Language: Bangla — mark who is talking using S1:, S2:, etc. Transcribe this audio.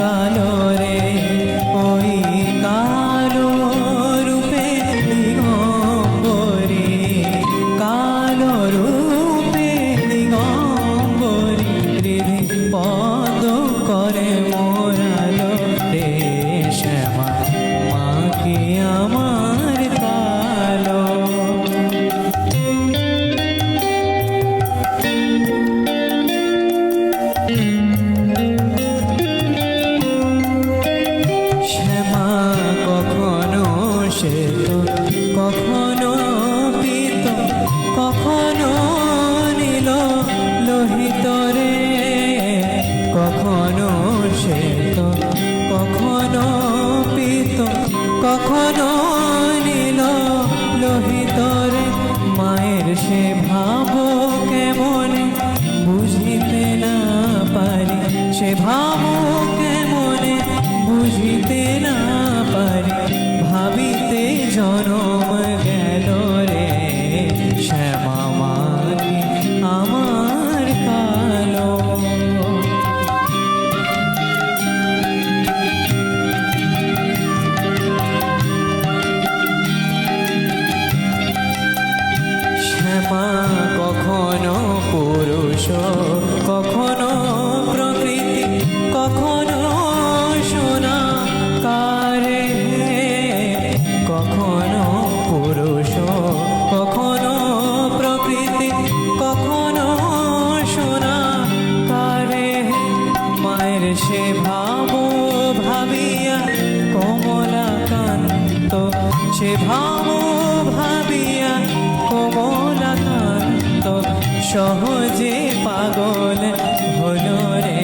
S1: কালো রে ওই কালো রূপে দিগম্বরী, কালো রূপে দিগম্বরী হৃদি পদ করে মোরালো রে শ্যামা মা কি আমার কালো। শ্যামা কখনো শ্বেত কখনো পীত কখনো নীল লোহিত রে, কখনো শ্বেত কখনো পীত কখনো নীল লোহিত রে। মায়ের সে ভাব কেমন বুঝিতে না পারি, সে ভাব কেমন বুঝিতে না পারি, ভাবিতে জনম গেল রে শ্যামা মা কি আমার কালো। শ্যামা কখনো পুরুষ কখনো প্রকৃতি কখনো সোনা কারে, কখনো পুরুষ কখনো প্রকৃতি কখনো সোনা কারে। মায়ের সে ভাব ভাবিয়া কমলাকান্ত, সে ভাব ভাবিয়া কমলাকান্ত সহজে পাগল হলো রে